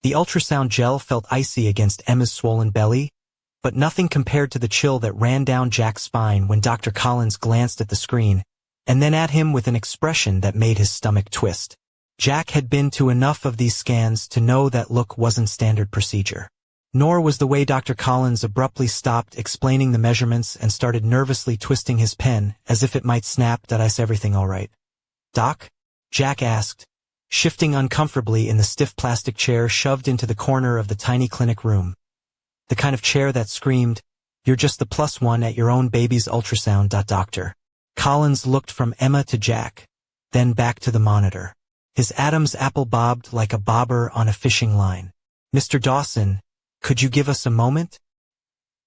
The ultrasound gel felt icy against Emma's swollen belly, but nothing compared to the chill that ran down Jack's spine when Dr. Collins glanced at the screen, and then at him with an expression that made his stomach twist. Jack had been to enough of these scans to know that look wasn't standard procedure. Nor was the way Dr. Collins abruptly stopped explaining the measurements and started nervously twisting his pen as if it might snap. "Is everything all right, Doc?" Jack asked, shifting uncomfortably in the stiff plastic chair shoved into the corner of the tiny clinic room. The kind of chair that screamed, "You're just the +1 at your own baby's ultrasound." Dr. Collins looked from Emma to Jack, then back to the monitor. His Adam's apple bobbed like a bobber on a fishing line. "Mr. Dawson, could you give us a moment?"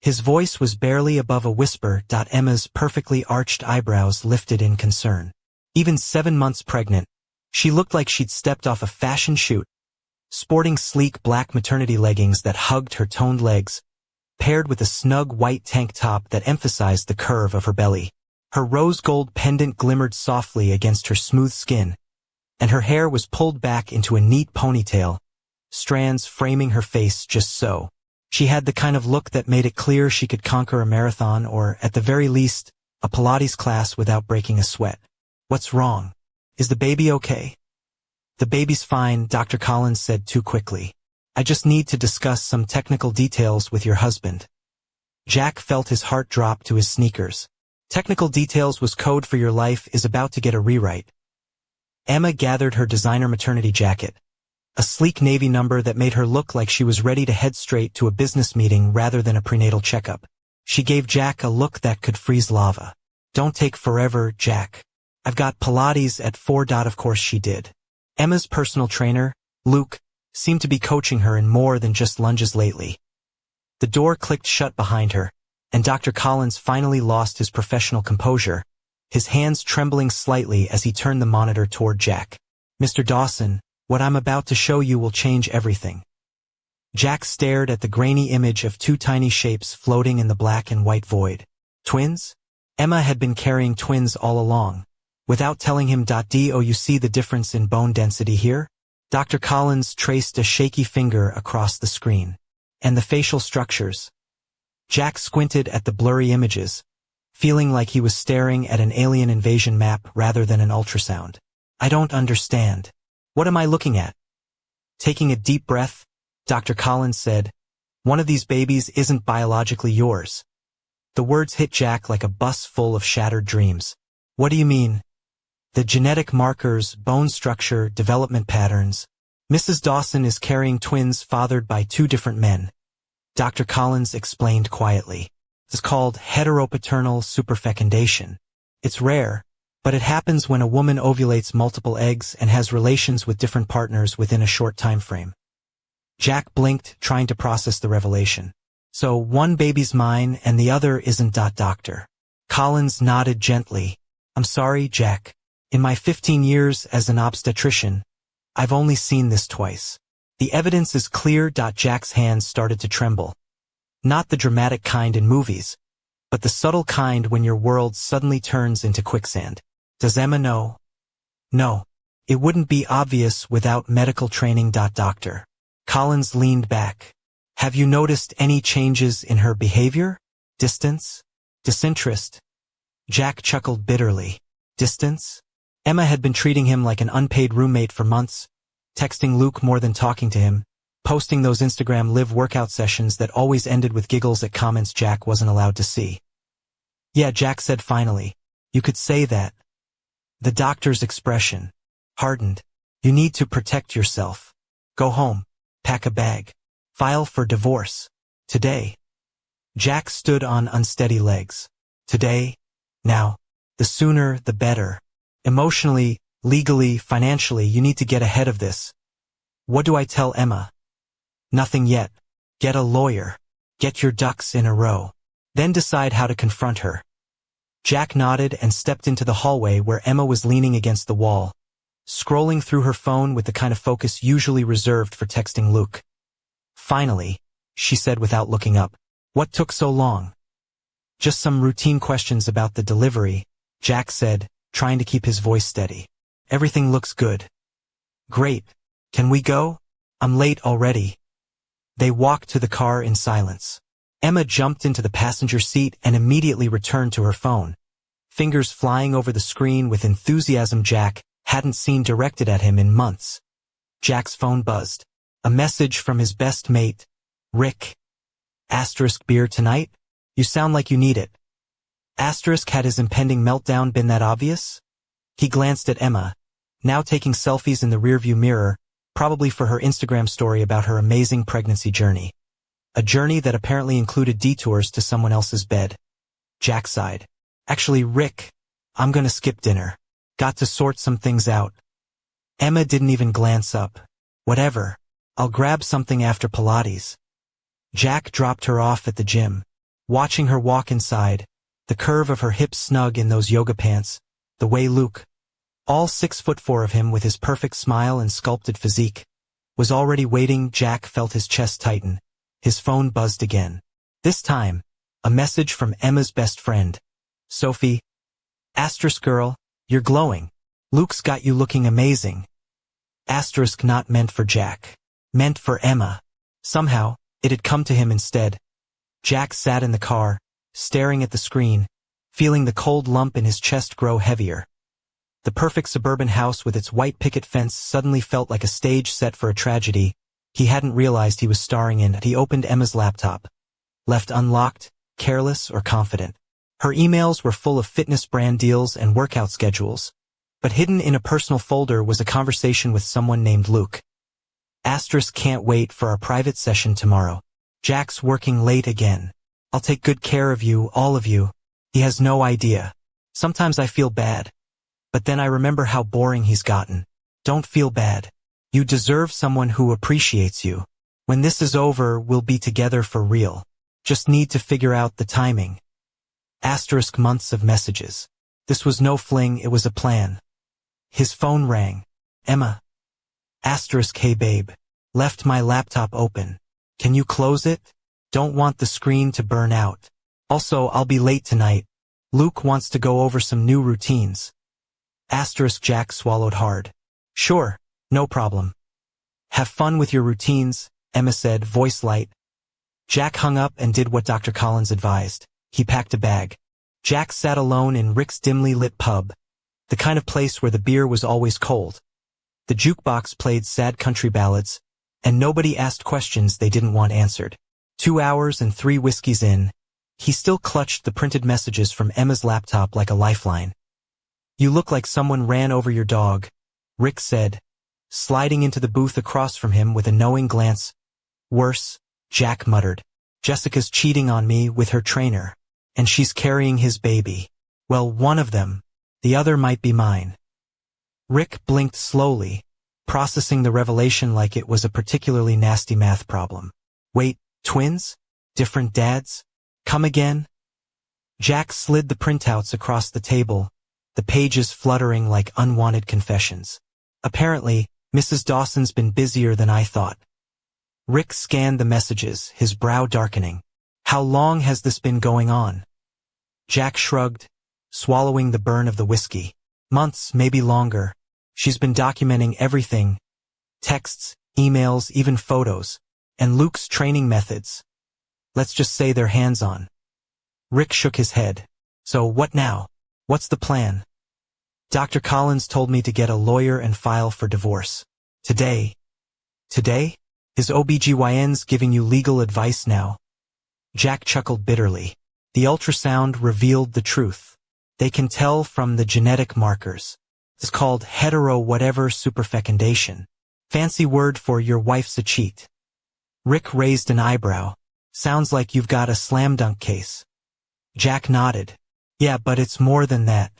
His voice was barely above a whisper. Emma's perfectly arched eyebrows lifted in concern. Even 7 months pregnant, she looked like she'd stepped off a fashion shoot, sporting sleek black maternity leggings that hugged her toned legs, paired with a snug white tank top that emphasized the curve of her belly. Her rose gold pendant glimmered softly against her smooth skin, and her hair was pulled back into a neat ponytail, strands framing her face just so. She had the kind of look that made it clear she could conquer a marathon or, at the very least, a Pilates class without breaking a sweat. "What's wrong? Is the baby okay?" "The baby's fine," Dr. Collins said too quickly. "I just need to discuss some technical details with your husband." Jack felt his heart drop to his sneakers. Technical details was code for your life is about to get a rewrite. Emma gathered her designer maternity jacket, a sleek navy number that made her look like she was ready to head straight to a business meeting rather than a prenatal checkup. She gave Jack a look that could freeze lava. "Don't take forever, Jack. I've got Pilates at 4. Of course she did. Emma's personal trainer, Luke, seemed to be coaching her in more than just lunges lately. The door clicked shut behind her, and Dr. Collins finally lost his professional composure, his hands trembling slightly as he turned the monitor toward Jack. "Mr. Dawson, what I'm about to show you will change everything." Jack stared at the grainy image of 2 tiny shapes floating in the black and white void. Twins? Emma had been carrying twins all along, without telling him. Do you see the difference in bone density here? Dr. Collins traced a shaky finger across the screen. "And the facial structures." Jack squinted at the blurry images, feeling like he was staring at an alien invasion map rather than an ultrasound. "I don't understand. What am I looking at?" Taking a deep breath, Dr. Collins said, "One of these babies isn't biologically yours." The words hit Jack like a bus full of shattered dreams. "What do you mean?" "The genetic markers, bone structure, development patterns. Mrs. Dawson is carrying twins fathered by 2 different men," Dr. Collins explained quietly. "It's called heteropaternal superfecundation. It's rare, but it happens when a woman ovulates multiple eggs and has relations with different partners within a short time frame." Jack blinked, trying to process the revelation. "So one baby's mine and the other isn't." Dr. Collins nodded gently. "I'm sorry, Jack. In my 15 years as an obstetrician, I've only seen this twice. The evidence is clear." Jack's hands started to tremble. Not the dramatic kind in movies, but the subtle kind when your world suddenly turns into quicksand. "Does Emma know?" "No. It wouldn't be obvious without medical training." Dr. Collins leaned back. "Have you noticed any changes in her behavior? Distance? Disinterest?" Jack chuckled bitterly. Distance? Emma had been treating him like an unpaid roommate for months, texting Luke more than talking to him, posting those Instagram live workout sessions that always ended with giggles at comments Jack wasn't allowed to see. "Yeah," Jack said finally. "You could say that." The doctor's expression hardened. "You need to protect yourself. Go home. Pack a bag. File for divorce. Today." Jack stood on unsteady legs. "Today? Now. The sooner, the better. Emotionally, legally, financially, you need to get ahead of this." "What do I tell Emma?" "Nothing yet. Get a lawyer. Get your ducks in a row. Then decide how to confront her." Jack nodded and stepped into the hallway where Emma was leaning against the wall, scrolling through her phone with the kind of focus usually reserved for texting Luke. "Finally," she said without looking up. "What took so long?" "Just some routine questions about the delivery," Jack said, trying to keep his voice steady. "Everything looks good." "Great. Can we go?" I'm late already. They walked to the car in silence. Emma jumped into the passenger seat and immediately returned to her phone, fingers flying over the screen with enthusiasm Jack hadn't seen directed at him in months. Jack's phone buzzed. A message from his best mate, Rick. * beer tonight? You sound like you need it. * had his impending meltdown been that obvious? He glanced at Emma, now taking selfies in the rearview mirror, probably for her Instagram story about her amazing pregnancy journey. A journey that apparently included detours to someone else's bed. Jack sighed. Actually, Rick, I'm gonna skip dinner. Got to sort some things out. Emma didn't even glance up. Whatever. I'll grab something after Pilates. Jack dropped her off at the gym. Watching her walk inside, the curve of her hips snug in those yoga pants, the way Luke, all 6'4" of him with his perfect smile and sculpted physique, was already waiting. Jack felt his chest tighten. His phone buzzed again. This time, a message from Emma's best friend, Sophie. * girl, you're glowing. Luke's got you looking amazing. * not meant for Jack. Meant for Emma. Somehow, it had come to him instead. Jack sat in the car, staring at the screen, feeling the cold lump in his chest grow heavier. The perfect suburban house with its white picket fence suddenly felt like a stage set for a tragedy he hadn't realized he was starring in. He opened Emma's laptop. Left unlocked, careless or confident. Her emails were full of fitness brand deals and workout schedules, but hidden in a personal folder was a conversation with someone named Luke. * can't wait for our private session tomorrow. Jack's working late again. I'll take good care of you, all of you. He has no idea. Sometimes I feel bad. But then I remember how boring he's gotten. Don't feel bad. You deserve someone who appreciates you. When this is over, we'll be together for real. Just need to figure out the timing. * months of messages. This was no fling, it was a plan. His phone rang. Emma. * hey babe. Left my laptop open. Can you close it? Don't want the screen to burn out. Also, I'll be late tonight. Luke wants to go over some new routines. * Jack swallowed hard. Sure, no problem. Have fun with your routines, Emma said, voice light. Jack hung up and did what Dr. Collins advised. He packed a bag. Jack sat alone in Rick's dimly lit pub, the kind of place where the beer was always cold. The jukebox played sad country ballads, and nobody asked questions they didn't want answered. 2 hours and 3 whiskeys in, he still clutched the printed messages from Emma's laptop like a lifeline. You look like someone ran over your dog, Rick said, sliding into the booth across from him with a knowing glance. Worse, Jack muttered. Jessica's cheating on me with her trainer. And she's carrying his baby. Well, one of them. The other might be mine. Rick blinked slowly, processing the revelation like it was a particularly nasty math problem. Wait, twins? Different dads? Come again? Jack slid the printouts across the table, the pages fluttering like unwanted confessions. Apparently, Mrs. Dawson's been busier than I thought. Rick scanned the messages, his brow darkening. How long has this been going on? Jack shrugged, swallowing the burn of the whiskey. Months, maybe longer. She's been documenting everything. Texts, emails, even photos. And Luke's training methods. Let's just say they're hands-on. Rick shook his head. So what now? What's the plan? Dr. Collins told me to get a lawyer and file for divorce. Today. Today? His OBGYN's giving you legal advice now. Jack chuckled bitterly. The ultrasound revealed the truth. They can tell from the genetic markers. It's called hetero-whatever superfecundation. Fancy word for your wife's a cheat. Rick raised an eyebrow. Sounds like you've got a slam dunk case. Jack nodded. Yeah, but it's more than that.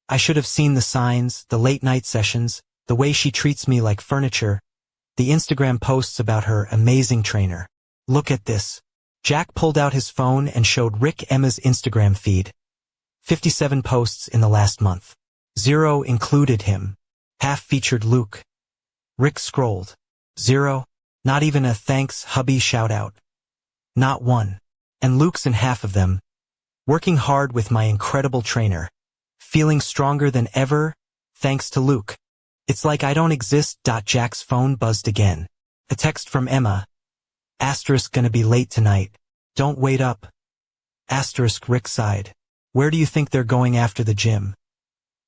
I should have seen the signs, the late-night sessions, the way she treats me like furniture, the Instagram posts about her amazing trainer. Look at this. Jack pulled out his phone and showed Rick Emma's Instagram feed. 57 posts in the last month. 0 included him. Half featured Luke. Rick scrolled. 0. Not even a thanks hubby shout-out. Not one. And Luke's in half of them. Working hard with my incredible trainer. Feeling stronger than ever, thanks to Luke. It's like I don't exist. Jack's phone buzzed again. A text from Emma. Asterisk gonna be late tonight. Don't wait up. Asterisk Rick sighed. Where do you think they're going after the gym?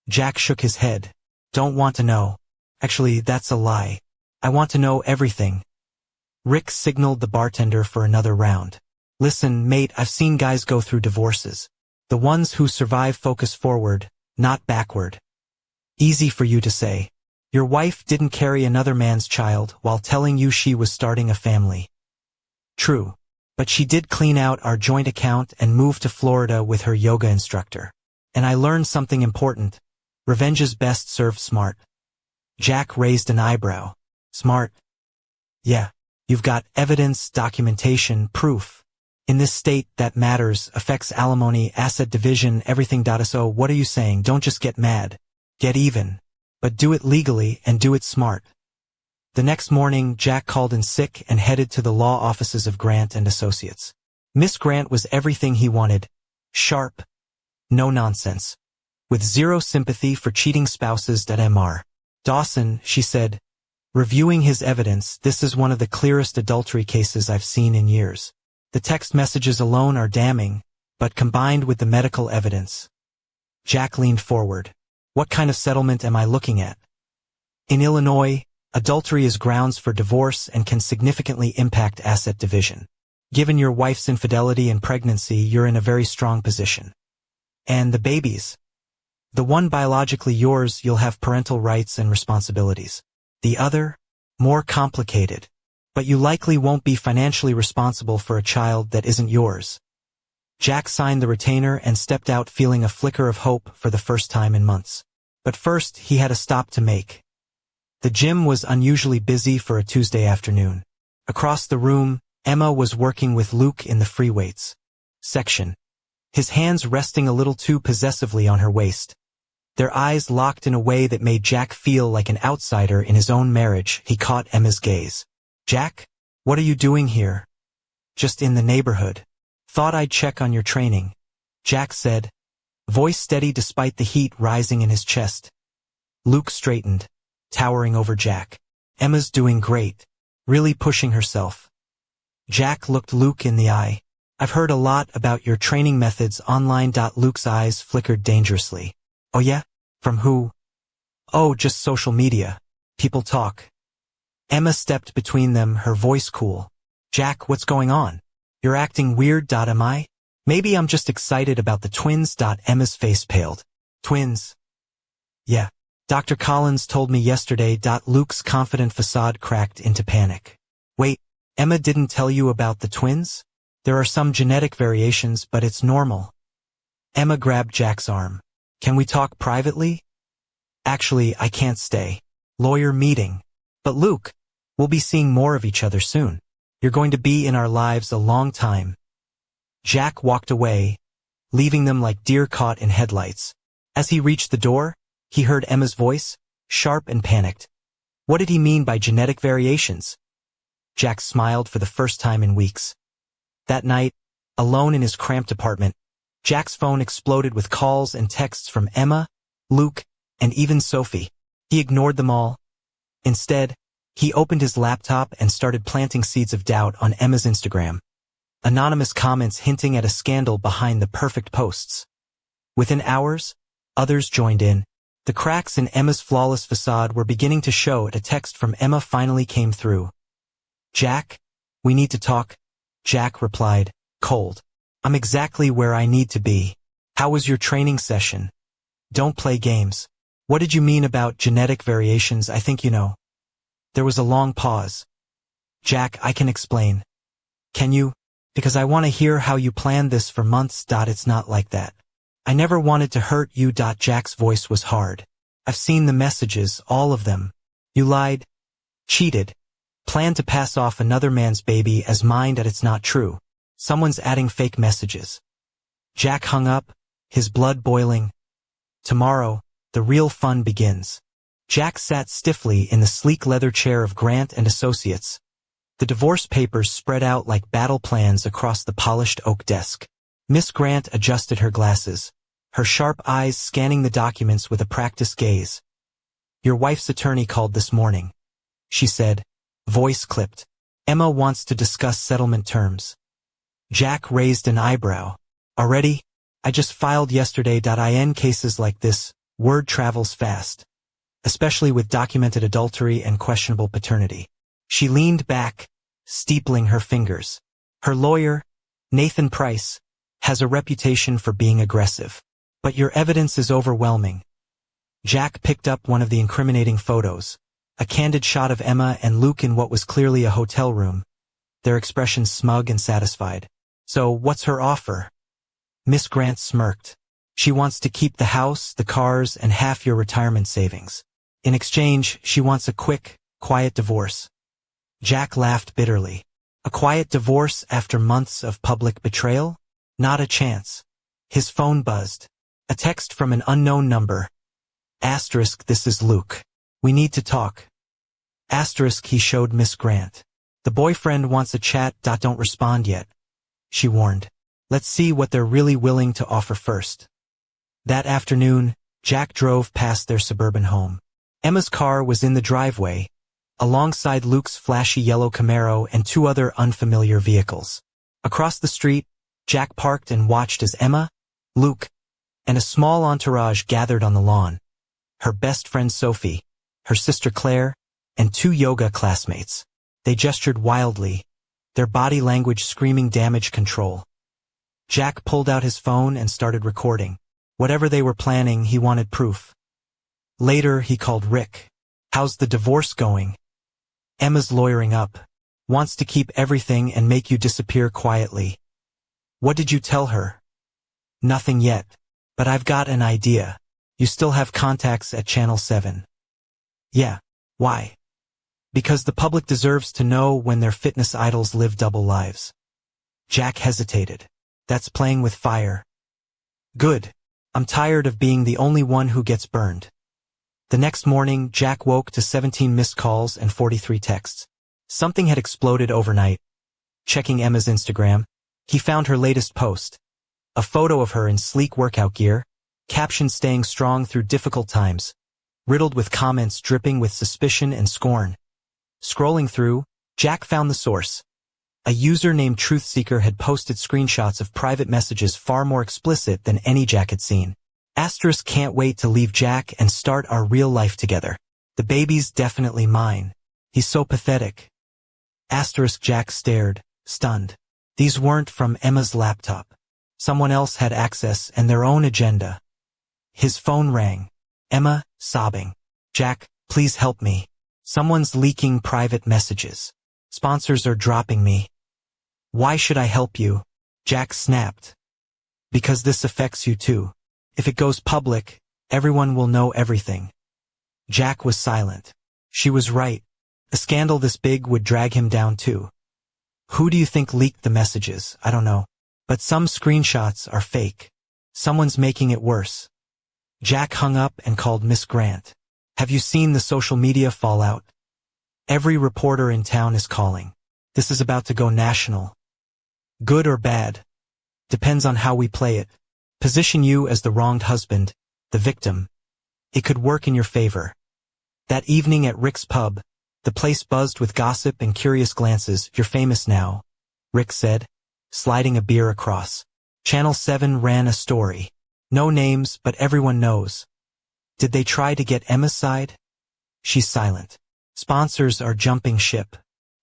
Jack shook his head. Don't want to know. Actually, that's a lie. I want to know everything. Rick signaled the bartender for another round. Listen, mate, I've seen guys go through divorces. The ones who survive focus forward, not backward. Easy for you to say. Your wife didn't carry another man's child while telling you she was starting a family. True. But she did clean out our joint account and move to Florida with her yoga instructor. And I learned something important. Revenge is best served smart. Jack raised an eyebrow. Smart? Yeah. You've got evidence, documentation, proof. In this state, that matters, affects alimony, asset division, everything. So what are you saying? Don't just get mad. Get even. But do it legally and do it smart. The next morning, Jack called in sick and headed to the law offices of Grant and Associates. Miss Grant was everything he wanted. Sharp. No nonsense. With zero sympathy for cheating spouses. Mr. Dawson, she said, reviewing his evidence, this is one of the clearest adultery cases I've seen in years. The text messages alone are damning, but combined with the medical evidence. Jack leaned forward. What kind of settlement am I looking at? In Illinois, adultery is grounds for divorce and can significantly impact asset division. Given your wife's infidelity and pregnancy, you're in a very strong position. And the babies. The one biologically yours, you'll have parental rights and responsibilities. The other? More complicated. But you likely won't be financially responsible for a child that isn't yours. Jack signed the retainer and stepped out feeling a flicker of hope for the first time in months. But first, he had a stop to make. The gym was unusually busy for a Tuesday afternoon. Across the room, Emma was working with Luke in the free weights section, his hands resting a little too possessively on her waist. Their eyes locked in a way that made Jack feel like an outsider in his own marriage. He caught Emma's gaze. Jack, what are you doing here? Just in the neighborhood. Thought I'd check on your training, Jack said, voice steady despite the heat rising in his chest. Luke straightened, towering over Jack. Emma's doing great. Really pushing herself. Jack looked Luke in the eye. I've heard a lot about your training methods online. Luke's eyes flickered dangerously. Oh yeah? From who? Oh, just social media. People talk. Emma stepped between them, her voice cool. Jack, what's going on? You're acting weird. Am I? Maybe I'm just excited about the twins. Emma's face paled. Twins? Yeah. Dr. Collins told me yesterday. Luke's confident facade cracked into panic. Wait, Emma didn't tell you about the twins? There are some genetic variations, but it's normal. Emma grabbed Jack's arm. Can we talk privately? Actually, I can't stay. Lawyer meeting. But Luke, we'll be seeing more of each other soon. You're going to be in our lives a long time. Jack walked away, leaving them like deer caught in headlights. As he reached the door, he heard Emma's voice, sharp and panicked. What did he mean by genetic variations? Jack smiled for the first time in weeks. That night, alone in his cramped apartment, Jack's phone exploded with calls and texts from Emma, Luke, and even Sophie. He ignored them all. Instead, he opened his laptop and started planting seeds of doubt on Emma's Instagram. Anonymous comments hinting at a scandal behind the perfect posts. Within hours, others joined in. The cracks in Emma's flawless facade were beginning to show. A text from Emma finally came through. Jack, we need to talk. Jack replied, cold. I'm exactly where I need to be. How was your training session? Don't play games. What did you mean about genetic variations? I think you know. There was a long pause. Jack, I can explain. Can you? Because I want to hear how you planned this for months. It's not like that. I never wanted to hurt you. Jack's voice was hard. I've seen the messages, all of them. You lied, cheated, planned to pass off another man's baby as mine. It's not true. Someone's adding fake messages. Jack hung up, his blood boiling. Tomorrow, the real fun begins. Jack sat stiffly in the sleek leather chair of Grant and Associates. The divorce papers spread out like battle plans across the polished oak desk. Miss Grant adjusted her glasses, her sharp eyes scanning the documents with a practiced gaze. Your wife's attorney called this morning, she said, Voice clipped. Emma wants to discuss settlement terms. Jack raised an eyebrow. Already? I just filed yesterday. In cases like this, word travels fast. Especially with documented adultery and questionable paternity. She leaned back, steepling her fingers. Her lawyer, Nathan Price, has a reputation for being aggressive. But your evidence is overwhelming. Jack picked up one of the incriminating photos, a candid shot of Emma and Luke in what was clearly a hotel room, their expressions smug and satisfied. So, what's her offer? Miss Grant smirked. She wants to keep the house, the cars, and half your retirement savings. In exchange, she wants a quick, quiet divorce. Jack laughed bitterly. A quiet divorce after months of public betrayal? Not a chance. His phone buzzed. A text from an unknown number. Asterisk, this is Luke. We need to talk. Asterisk, he showed Miss Grant. The boyfriend wants a chat. Don't respond yet. She warned. Let's see what they're really willing to offer first. That afternoon, Jack drove past their suburban home. Emma's car was in the driveway, alongside Luke's flashy yellow Camaro and two other unfamiliar vehicles. Across the street, Jack parked and watched as Emma, Luke, and a small entourage gathered on the lawn. Her best friend Sophie, her sister Claire, and two yoga classmates. They gestured wildly, their body language screaming damage control. Jack pulled out his phone and started recording. Whatever they were planning, he wanted proof. Later, he called Rick. How's the divorce going? Emma's lawyering up. Wants to keep everything and make you disappear quietly. What did you tell her? Nothing yet. But I've got an idea. You still have contacts at Channel 7. Yeah. Why? Because the public deserves to know when their fitness idols live double lives. Jack hesitated. That's playing with fire. Good. I'm tired of being the only one who gets burned. The next morning, Jack woke to 17 missed calls and 43 texts. Something had exploded overnight. Checking Emma's Instagram, he found her latest post. A photo of her in sleek workout gear, caption staying strong through difficult times, riddled with comments dripping with suspicion and scorn. Scrolling through, Jack found the source. A user named Truthseeker had posted screenshots of private messages far more explicit than any Jack had seen. Asterisk, can't wait to leave Jack and start our real life together. The baby's definitely mine. He's so pathetic. Asterisk, Jack stared, stunned. These weren't from Emma's laptop. Someone else had access and their own agenda. His phone rang. Emma, sobbing. Jack, please help me. Someone's leaking private messages. Sponsors are dropping me. Why should I help you? Jack snapped. Because this affects you too. If it goes public, everyone will know everything. Jack was silent. She was right. A scandal this big would drag him down too. Who do you think leaked the messages? I don't know. But some screenshots are fake. Someone's making it worse. Jack hung up and called Miss Grant. Have you seen the social media fallout? Every reporter in town is calling. This is about to go national. Good or bad? Depends on how we play it. Position you as the wronged husband, the victim. It could work in your favor. That evening at Rick's pub, the place buzzed with gossip and curious glances. You're famous now, Rick said, sliding a beer across. Channel 7 ran a story. No names, but everyone knows. Did they try to get Emma's side? She's silent. Sponsors are jumping ship.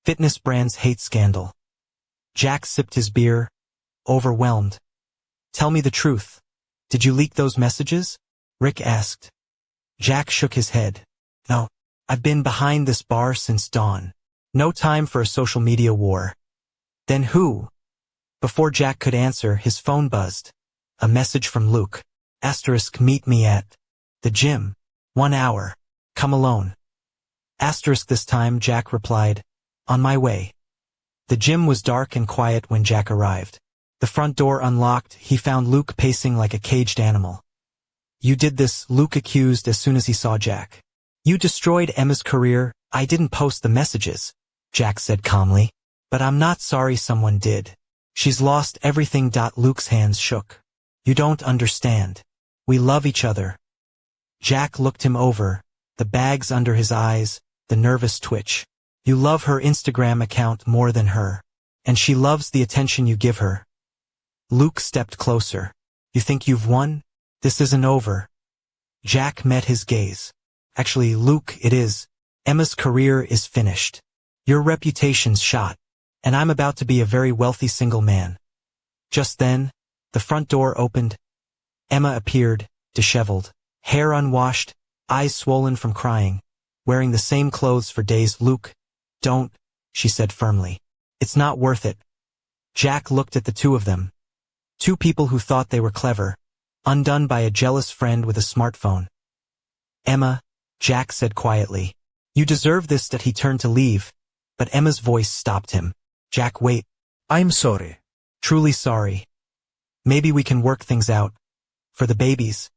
Fitness brands hate scandal. Jack sipped his beer, overwhelmed. Tell me the truth. Did you leak those messages? Rick asked. Jack shook his head. No, I've been behind this bar since dawn. No time for a social media war. Then who? Before Jack could answer, his phone buzzed. A message from Luke. Asterisk, meet me at the gym. 1 hour. Come alone. Asterisk, this time Jack replied, on my way. The gym was dark and quiet when Jack arrived. The front door unlocked, he found Luke pacing like a caged animal. You did this, Luke accused as soon as he saw Jack. You destroyed Emma's career. I didn't post the messages, Jack said calmly. But I'm not sorry someone did. She's lost everything. Luke's hands shook. You don't understand. We love each other. Jack looked him over, the bags under his eyes, the nervous twitch. You love her Instagram account more than her. And she loves the attention you give her. Luke stepped closer. You think you've won? This isn't over. Jack met his gaze. Actually, Luke, it is. Emma's career is finished. Your reputation's shot. And I'm about to be a very wealthy single man. Just then, the front door opened. Emma appeared, disheveled, hair unwashed, eyes swollen from crying, wearing the same clothes for days. Luke, don't, she said firmly. It's not worth it. Jack looked at the two of them. Two people who thought they were clever, undone by a jealous friend with a smartphone. Emma, Jack said quietly. You deserve this. That he turned to leave, but Emma's voice stopped him. Jack, wait. I'm sorry. Truly sorry. Maybe we can work things out. For the babies.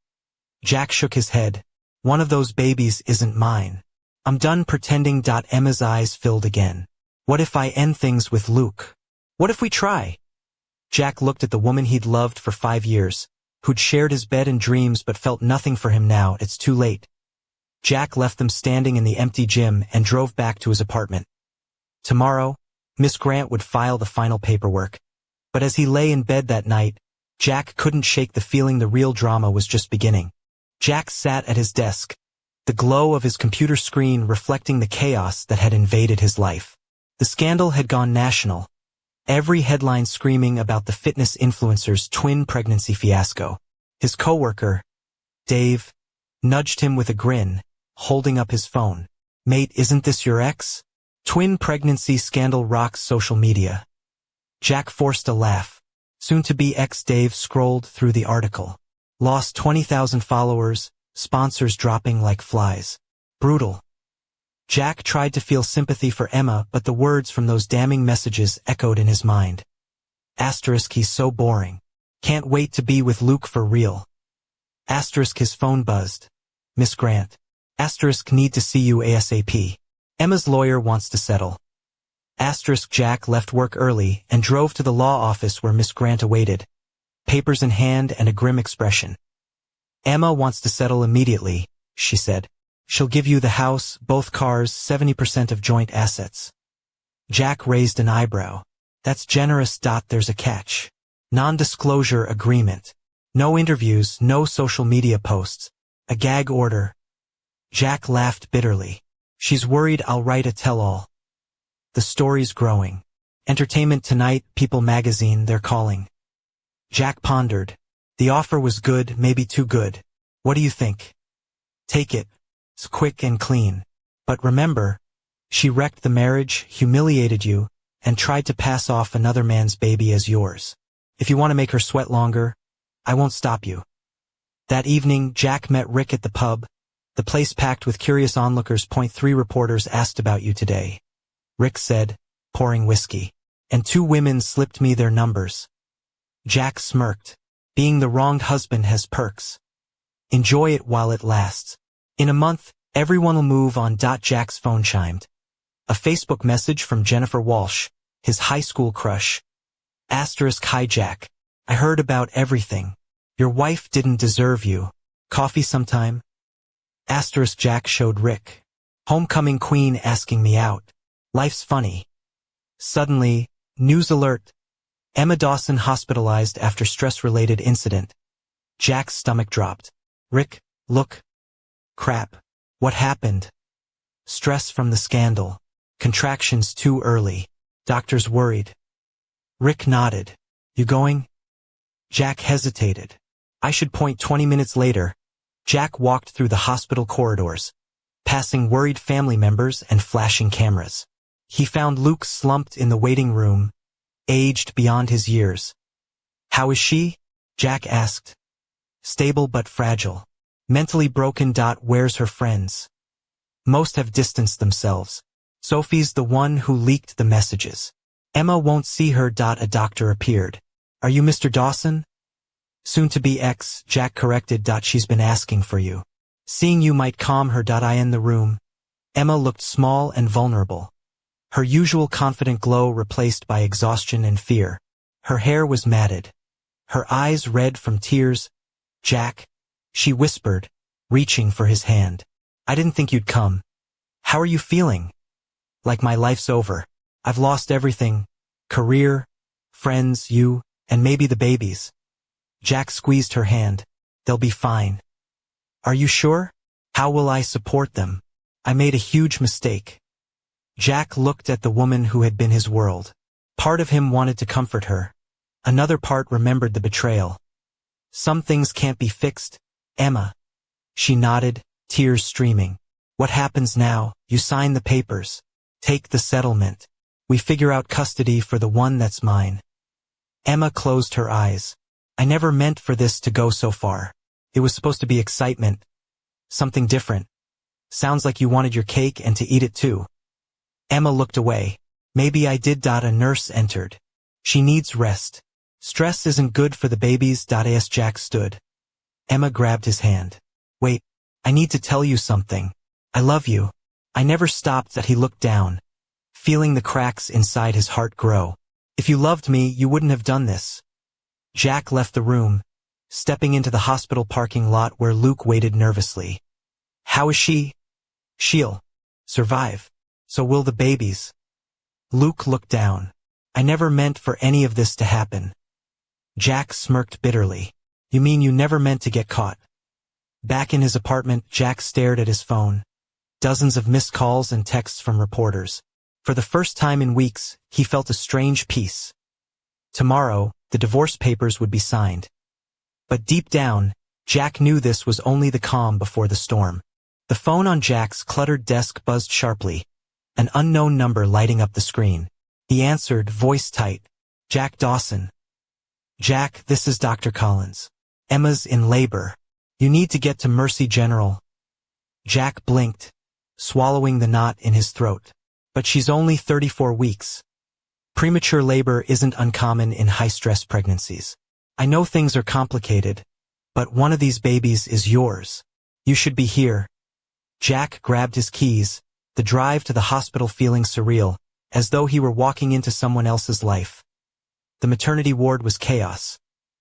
Jack shook his head. One of those babies isn't mine. I'm done pretending. Emma's eyes filled again. What if I end things with Luke? What if we try? Jack looked at the woman he'd loved for 5 years, who'd shared his bed and dreams but felt nothing for him now. It's too late. Jack left them standing in the empty gym and drove back to his apartment. Tomorrow, Miss Grant would file the final paperwork. But as he lay in bed that night, Jack couldn't shake the feeling the real drama was just beginning. Jack sat at his desk, the glow of his computer screen reflecting the chaos that had invaded his life. The scandal had gone national. Every headline screaming about the fitness influencer's twin pregnancy fiasco. His coworker, Dave, nudged him with a grin, holding up his phone. Mate, isn't this your ex? Twin pregnancy scandal rocks social media. Jack forced a laugh. Soon-to-be ex Dave scrolled through the article. Lost 20,000 followers, sponsors dropping like flies. Brutal. Jack tried to feel sympathy for Emma, but the words from those damning messages echoed in his mind. Asterisk, he's so boring. Can't wait to be with Luke for real. Asterisk, his phone buzzed. Miss Grant. Asterisk, need to see you ASAP. Emma's lawyer wants to settle. Asterisk, Jack left work early and drove to the law office where Miss Grant awaited, papers in hand and a grim expression. Emma wants to settle immediately, she said. She'll give you the house, both cars, 70% of joint assets. Jack raised an eyebrow. That's generous. There's a catch. Non-disclosure agreement. No interviews, no social media posts. A gag order. Jack laughed bitterly. She's worried I'll write a tell-all. The story's growing. Entertainment Tonight, People magazine, they're calling. Jack pondered. The offer was good, maybe too good. What do you think? Take it. It's quick and clean. But remember, she wrecked the marriage, humiliated you, and tried to pass off another man's baby as yours. If you want to make her sweat longer, I won't stop you. That evening, Jack met Rick at the pub, the place packed with curious onlookers. .3 reporters asked about you today. Rick said, pouring whiskey. And 2 women slipped me their numbers. Jack smirked. Being the wronged husband has perks. Enjoy it while it lasts. In a month, everyone will move on. Jack's phone chimed. A Facebook message from Jennifer Walsh, his high school crush. Asterisk, hi Jack. I heard about everything. Your wife didn't deserve you. Coffee sometime? Asterisk, Jack showed Rick. Homecoming queen asking me out. Life's funny. Suddenly, news alert. Emma Dawson hospitalized after stress-related incident. Jack's stomach dropped. Rick, look. Crap. What happened? Stress from the scandal. Contractions too early. Doctors worried. Rick nodded. You going? Jack hesitated. I should point. 20 minutes later, Jack walked through the hospital corridors, passing worried family members and flashing cameras. He found Luke slumped in the waiting room, aged beyond his years. How is she? Jack asked. Stable but fragile. Mentally broken. Where's her friends? Most have distanced themselves. Sophie's the one who leaked the messages. Emma won't see her. A doctor appeared. Are you Mr. Dawson? Soon-to-be ex, Jack corrected. She's been asking for you. Seeing you might calm her. I in the room. Emma looked small and vulnerable. Her usual confident glow replaced by exhaustion and fear. Her hair was matted. Her eyes red from tears. Jack, she whispered, reaching for his hand. I didn't think you'd come. How are you feeling? like my life's over. I've lost everything. Career, friends, you, and maybe the babies. Jack squeezed her hand. They'll be fine. Are you sure? How will I support them? I made a huge mistake. Jack looked at the woman who had been his world. Part of him wanted to comfort her. Another part remembered the betrayal. Some things can't be fixed, Emma. She nodded, tears streaming. What happens now? You sign the papers. Take the settlement. We figure out custody for the one that's mine. Emma closed her eyes. I never meant for this to go so far. It was supposed to be excitement. Something different. Sounds like you wanted your cake and to eat it too. Emma looked away. Maybe I did. A nurse entered. She needs rest. Stress isn't good for the babies. As Jack stood. Emma grabbed his hand. Wait, I need to tell you something. I love you. I never stopped. He looked down, feeling the cracks inside his heart grow. If you loved me, you wouldn't have done this. Jack left the room, stepping into the hospital parking lot where Luke waited nervously. How is she? She'll survive. So will the babies. Luke looked down. I never meant for any of this to happen. Jack smirked bitterly. You mean you never meant to get caught? Back in his apartment, Jack stared at his phone. Dozens of missed calls and texts from reporters. For the first time in weeks, he felt a strange peace. Tomorrow, the divorce papers would be signed. But deep down, Jack knew this was only the calm before the storm. The phone on Jack's cluttered desk buzzed sharply, an unknown number lighting up the screen. He answered, voice tight. Jack Dawson. Jack, this is Dr. Collins. Emma's in labor. You need to get to Mercy General. Jack blinked, swallowing the knot in his throat. But she's only 34 weeks. Premature labor isn't uncommon in high-stress pregnancies. I know things are complicated, but one of these babies is yours. You should be here. Jack grabbed his keys, the drive to the hospital feeling surreal, as though he were walking into someone else's life. The maternity ward was chaos.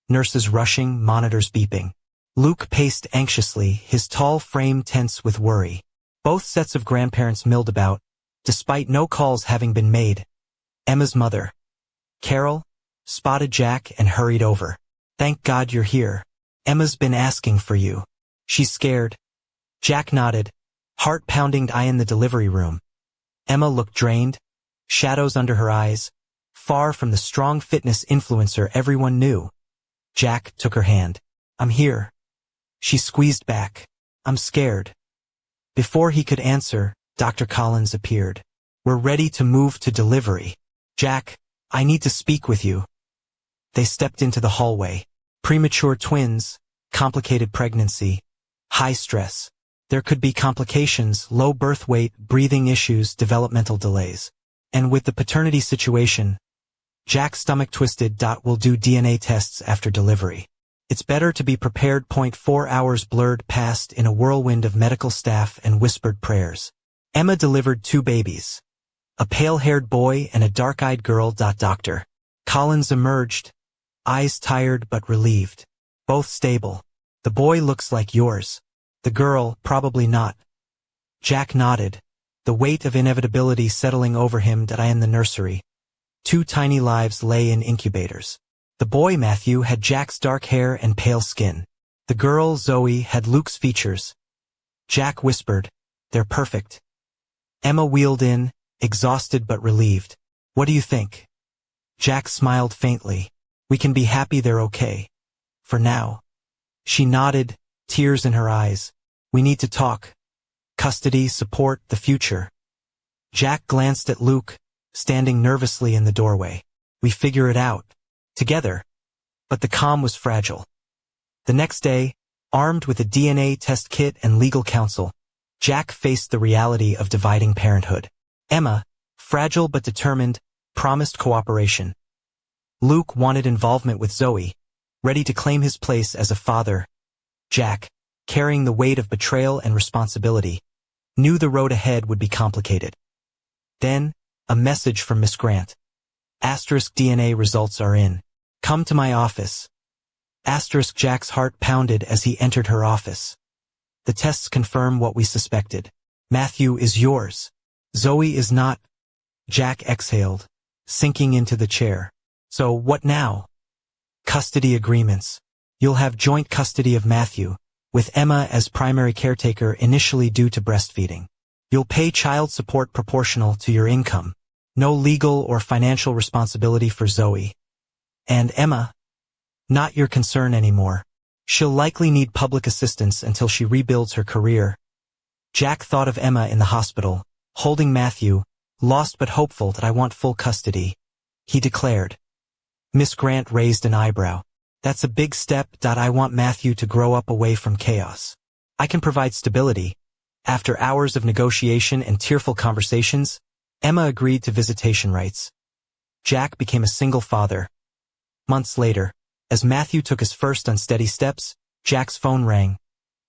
Nurses rushing, monitors beeping. Luke paced anxiously, his tall frame tense with worry. Both sets of grandparents milled about, despite no calls having been made. Emma's mother, Carol, spotted Jack and hurried over. Thank God you're here. Emma's been asking for you. She's scared. Jack nodded, heart pounding. I in the delivery room. Emma looked drained, shadows under her eyes, far from the strong fitness influencer everyone knew. Jack took her hand. I'm here. She squeezed back. I'm scared. Before he could answer, Dr. Collins appeared. We're ready to move to delivery. Jack, I need to speak with you. They stepped into the hallway. Premature twins, complicated pregnancy, high stress. There could be complications, low birth weight, breathing issues, developmental delays. And with the paternity situation, Jack's stomach twisted. We'll do DNA tests after delivery. It's better to be prepared. 4 hours blurred past in a whirlwind of medical staff and whispered prayers. Emma delivered 2 babies. A pale-haired boy and a dark-eyed girl. Dr. Collins emerged, eyes tired but relieved. Both stable. The boy looks like yours. The girl, probably not. Jack nodded, the weight of inevitability settling over him. I in the nursery. 2 tiny lives lay in incubators. The boy, Matthew, had Jack's dark hair and pale skin. The girl, Zoe, had Luke's features. Jack whispered, they're perfect. Emma wheeled in, exhausted but relieved. What do you think? Jack smiled faintly. We can be happy they're okay. For now. She nodded, tears in her eyes. We need to talk. Custody, support, the future. Jack glanced at Luke, standing nervously in the doorway. We figure it out. Together. But the calm was fragile. The next day, armed with a DNA test kit and legal counsel, Jack faced the reality of dividing parenthood. Emma, fragile but determined, promised cooperation. Luke wanted involvement with Zoe, ready to claim his place as a father. Jack, carrying the weight of betrayal and responsibility, knew the road ahead would be complicated. Then, a message from Miss Grant. *DNA results are in. Come to my office. Jack's heart pounded as he entered her office. The tests confirm what we suspected. Matthew is yours. Zoe is not. Jack exhaled, sinking into the chair. So what now? Custody agreements. You'll have joint custody of Matthew, with Emma as primary caretaker initially due to breastfeeding. You'll pay child support proportional to your income. No legal or financial responsibility for Zoe. And Emma? Not your concern anymore. She'll likely need public assistance until she rebuilds her career. Jack thought of Emma in the hospital, holding Matthew, lost but hopeful. That I want full custody, he declared. Miss Grant raised an eyebrow. That's a big step. I want Matthew to grow up away from chaos. I can provide stability. After hours of negotiation and tearful conversations, Emma agreed to visitation rights. Jack became a single father. Months later, as Matthew took his first unsteady steps, Jack's phone rang.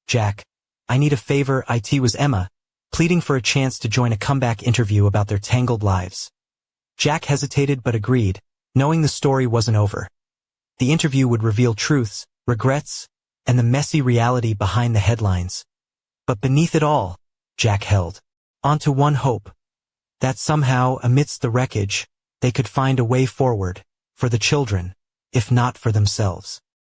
Jack, I need a favor. It was Emma, pleading for a chance to join a comeback interview about their tangled lives. Jack hesitated but agreed, knowing the story wasn't over. The interview would reveal truths, regrets, and the messy reality behind the headlines. But beneath it all, Jack held onto one hope. That somehow, amidst the wreckage, they could find a way forward, for the children, if not for themselves.